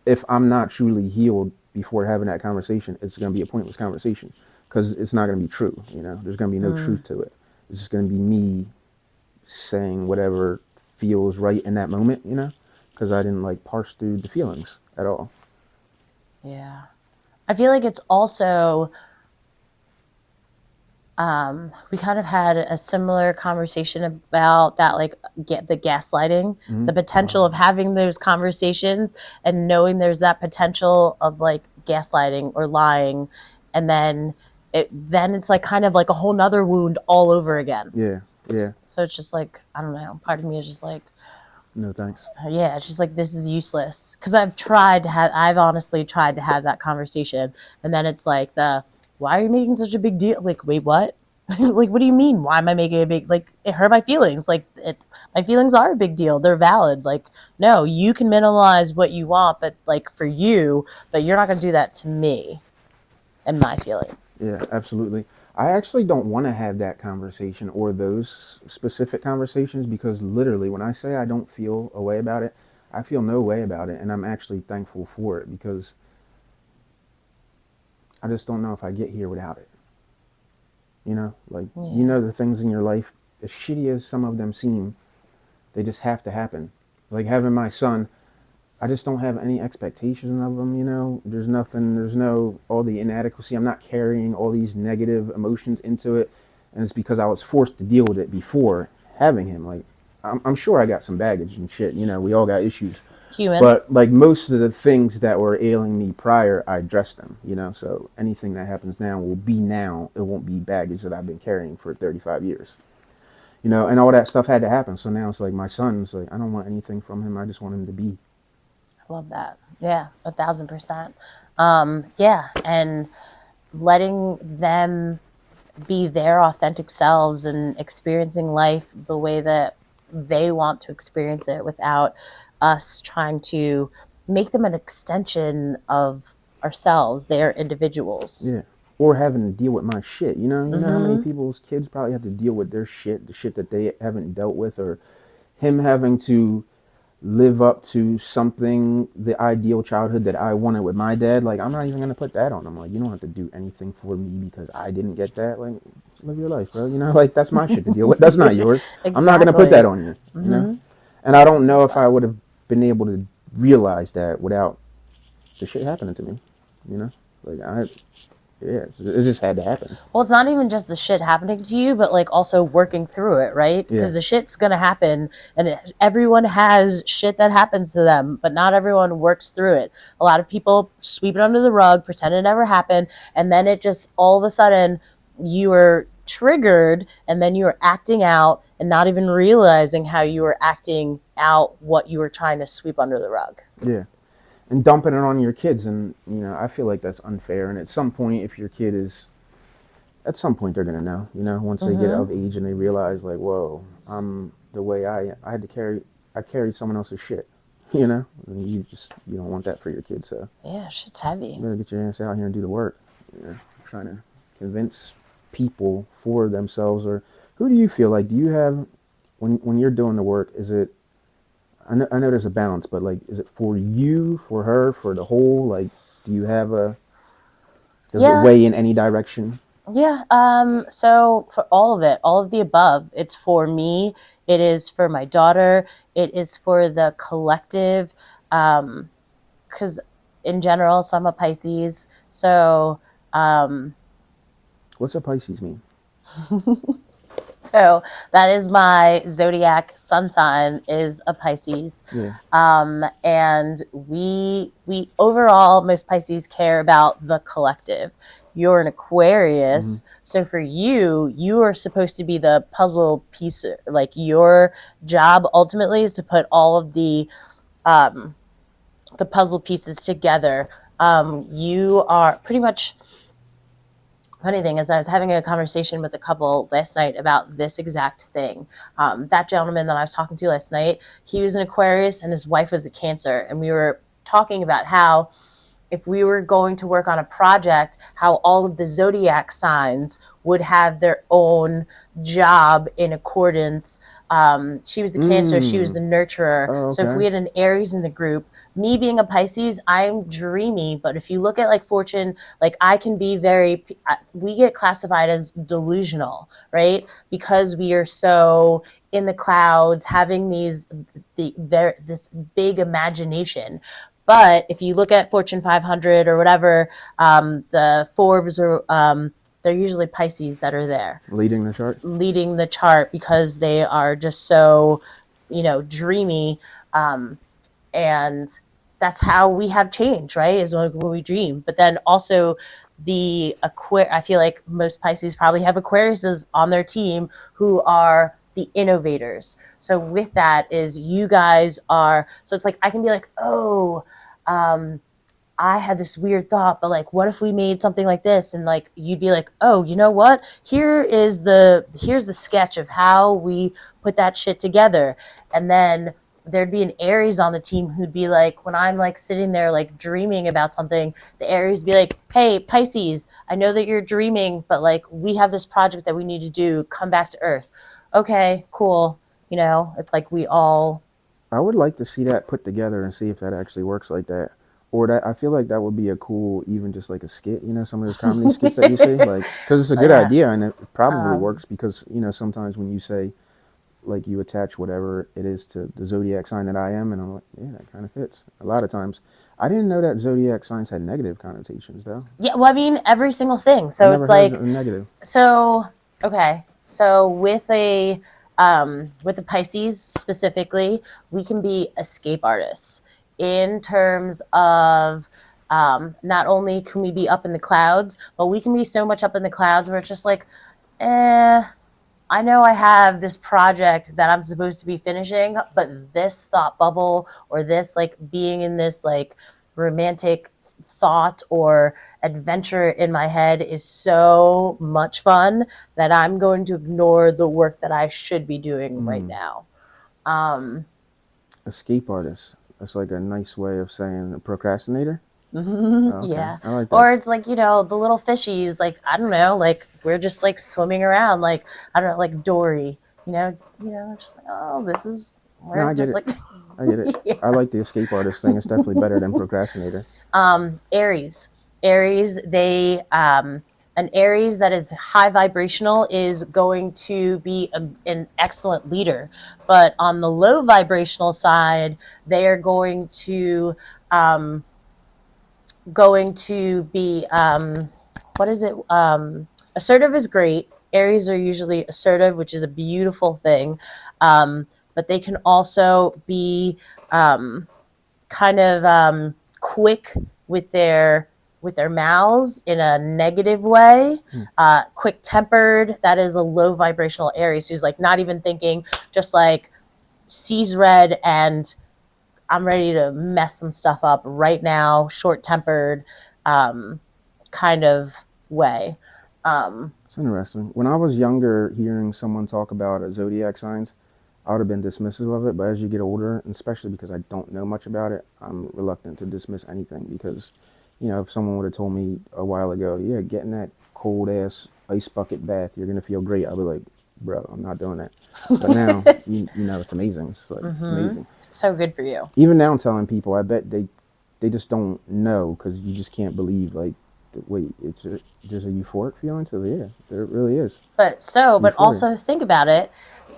if I'm not truly healed before having that conversation, it's going to be a pointless conversation because it's not going to be true. You know, there's going to be no truth to it. It's just going to be me saying whatever feels right in that moment, you know, because I didn't like parse through the feelings at all. Yeah. I feel like it's also, we kind of had a similar conversation about that, like get the gaslighting, Mm-hmm. the potential of having those conversations and knowing there's that potential of like gaslighting or lying, and then it's like kind of like a whole nother wound all over again. Yeah, yeah. So it's just like, I don't know. Part of me is just like, No thanks. yeah, it's just like, this is useless, because I've honestly tried to have that conversation, and then it's like, why are you making such a big deal? Like, wait, what? Like, what do you mean? Why am I making a big, like, it hurt my feelings? Like, my feelings are a big deal. They're valid. Like, no, you can minimize what you want, but like for you, but you're not going to do that to me and my feelings. Yeah, absolutely. I actually don't want to have that conversation or those specific conversations because literally, when I say I don't feel a way about it, I feel no way about it, and I'm actually thankful for it because I just don't know if I get here without it. You know, like, you Yeah. know, the things in your life, as shitty as some of them seem, they just have to happen. Like having my son, I just don't have any expectations of him, you know. There's nothing, there's no, all the inadequacy. I'm not carrying all these negative emotions into it. And it's because I was forced to deal with it before having him. Like, I'm sure I got some baggage and shit. You know, we all got issues. Human. But, like, most of the things that were ailing me prior, I addressed them, you know. So anything that happens now will be now. It won't be baggage that I've been carrying for 35 years. You know, and all that stuff had to happen. So now it's like my son's like, I don't want anything from him. I just want him to be. I love that. Yeah, 1,000%. Yeah, and letting them be their authentic selves and experiencing life the way that they want to experience it, without us trying to make them an extension of ourselves. They're individuals. Yeah. Or having to deal with my shit. You know how many Mm-hmm. people's kids probably have to deal with their shit, the shit that they haven't dealt with, or him having to live up to something, the ideal childhood that I wanted with my dad. Like, I'm not even gonna put that on him. Like, you don't have to do anything for me because I didn't get that. Like, live your life, bro. You know, like, that's my shit to deal with. That's not yours. I'm not gonna put that Exactly. on you. You know. Mm-hmm. And I don't know if I 1,000%. would have been able to realize that without the shit happening to me. You know, like yeah, it just had to happen. Well, it's not even just the shit happening to you, but like also working through it, right? Yeah. Because the shit's gonna happen, and everyone has shit that happens to them, but not everyone works through it. A lot of people sweep it under the rug, pretend it never happened, and then it just all of a sudden you were triggered, and then you were acting out and not even realizing how you were acting out what you were trying to sweep under the rug. Yeah. And dumping it on your kids, and you know, I feel like that's unfair. And at some point, if your kid is, at some point they're gonna know. You know, once they get Mm-hmm. of age and they realize, like, whoa, I'm the way I had to carry, I carried someone else's shit. You know, and you don't want that for your kids. So Yeah, shit's you heavy. better get your ass out here and do the work. You know, trying to convince people for themselves, or who do you feel like? Do you have, when you're doing the work? Is it, I know there's a balance, but like, is it for you, for her, for the whole? Like, do you have a? Does it Yeah, weigh in any direction? Yeah. So for all of it, all of the above, it's for me. It is for my daughter. It is for the collective. Because in general, so I'm a Pisces. So, um, What's a Pisces mean? so that is my zodiac sun sign is a Pisces. Yeah. And we overall, most Pisces care about the collective. You're an Hmm. Aquarius, so for you, you are supposed to be the puzzle piece. Like your job ultimately is to put all of um, the puzzle pieces together. You are pretty much. Funny thing is, I was having a conversation with a couple last night about this exact thing. That gentleman that I was talking to last night, he was an Aquarius and his wife was a Cancer, and we were talking about how if we were going to work on a project, how all of the zodiac signs would have their own job in accordance. She was the Cancer, she was Mm. the nurturer. Oh, So if we okay. had an Aries in the group, me being a Pisces, I'm dreamy. But if you look at like Fortune, like I can be we get classified as delusional, right? Because we are so in the clouds, having this big imagination. But if you look at Fortune 500 or whatever, the Forbes or they're usually Pisces that are there Leading the chart. leading the chart because they are just so, dreamy. Um, and that's how we have change, right? Is when we dream. But then also I feel like most Pisces probably have Aquariuses on their team who are the innovators. So with that is you guys are. So it's like I can be like, oh, um, I had this weird thought, but like, what if we made something like this? And like, you'd be like, oh, you know what? Here's the sketch of how we put that shit together. And then there'd be an Aries on the team who'd be like, when I'm like sitting there like dreaming about something, the Aries would be like, hey, Pisces, I know that you're dreaming, but like, we have this project that we need to do. Come back to Earth. Okay, cool. It's like we all. I would like to see that put together and see if that actually works like that. Or that I feel like that would be a cool, even just like a skit. Some of those comedy skits that you see, like, because it's a good Yeah. idea and it probably Um, works because sometimes when you say like you attach whatever it is to the zodiac sign that I am, and I'm like, yeah, that kind of fits. A lot of times, I didn't know that zodiac signs had negative connotations though. yeah, well, I mean, every single thing. I So never it's heard a like, negative. so okay. So with the Pisces specifically, we can be escape artists in terms of not only can we be up in the clouds, but we can be so much up in the clouds where it's just like, eh, I know I have this project that I'm supposed to be finishing, but this thought bubble or this like being in this like romantic thought or adventure in my head is so much fun that I'm going to ignore the work that I should be doing right Mm, now. Um, escape artist. That's like a nice way of saying a procrastinator. Oh, okay, yeah. I like that. Or it's like, the little fishies, like, I don't know, like we're just like swimming around, like, I don't know, like Dory, just like, oh, No, we're I get just it. like, I get it. yeah. I like the escape artist thing. It's definitely better than procrastinator. Aries. Aries, an Aries that is high vibrational is going to be an excellent leader. But on the low vibrational side, they are um, going to be what is it? Assertive is great. Aries are usually assertive, which is a beautiful thing. But they can also be kind of quick with their mouths in a negative way. Hmm. Quick tempered. That is a low vibrational Aries who's like not even thinking, just like sees red and I'm ready to mess some stuff up right now, short tempered kind of way. Um, It's interesting. When I was younger, hearing someone talk about zodiac signs, I would have been dismissive of it. But as you get older, and especially because I don't know much about it, I'm reluctant to dismiss anything because, if someone would have told me a while ago, yeah, get in that cold ass ice bucket bath, you're gonna feel great. I'd be like, bro, I'm not doing that. But now, it's amazing. It's like mm-hmm. amazing. It's so good for you. Even now, I'm telling people, I bet they just don't know because you just can't believe like wait, there's a euphoric feeling to it. Yeah, there really is. But Euphoria. also think about it.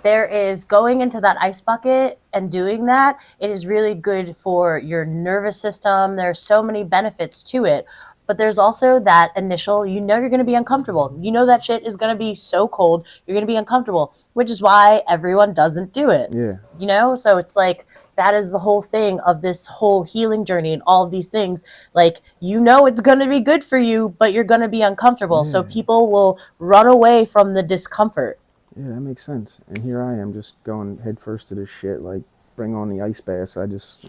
There is going into that ice bucket and doing that. It is really good for your nervous system. There's so many benefits to it. But there's also that initial, you're going to be uncomfortable. You know that shit is going to be so cold. You're going to be uncomfortable, which is why everyone doesn't do it. Yeah. So it's like, that is the whole thing of this whole healing journey and all of these things. Like, it's going to be good for you, but you're going to be uncomfortable. Yeah. So people will run away from the discomfort. Yeah, that makes sense. And here I am just going head first to this shit, like bring on the ice baths. I just,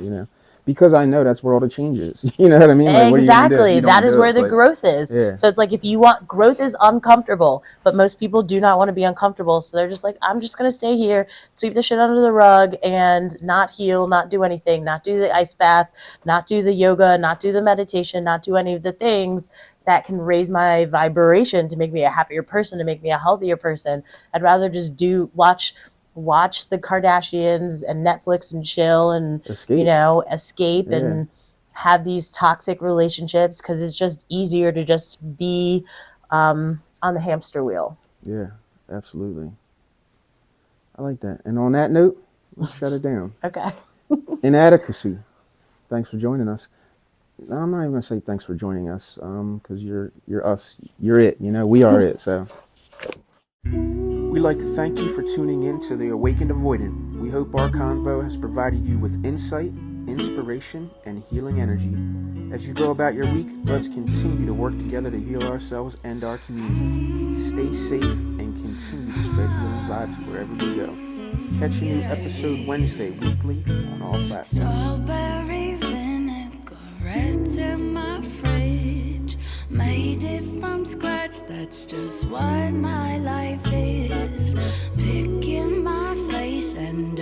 because I know that's where all the change is. You know what I mean? Like, Exactly. That is where the like, growth is. Yeah. So it's like, if you want, growth is uncomfortable, but most people do not want to be uncomfortable. So they're just like, I'm just going to stay here, sweep the shit under the rug, and not heal, not do anything, not do the ice bath, not do the yoga, not do the meditation, not do any of the things that can raise my vibration to make me a happier person, to make me a healthier person. I'd rather just watch the Kardashians and Netflix and chill and escape Yeah. and have these toxic relationships, because it's just easier to just be on the hamster wheel. Yeah, absolutely. I like that. And on that note, let's shut it down. Okay. Inadequacy. Thanks for joining us. No, I'm not even gonna say thanks for joining us, because you're us. You're it. We are it. So we'd like to thank you for tuning in to The Awakened Avoidant. We hope our convo has provided you with insight, inspiration, and healing energy. As you go about your week, let's continue to work together to heal ourselves and our community. Stay safe and continue to spread healing vibes wherever you go. Catch a new episode Wednesday weekly on all platforms. Strawberry vinaigrette in my fridge, made it from scratch, that's just what my life is. Picking my face and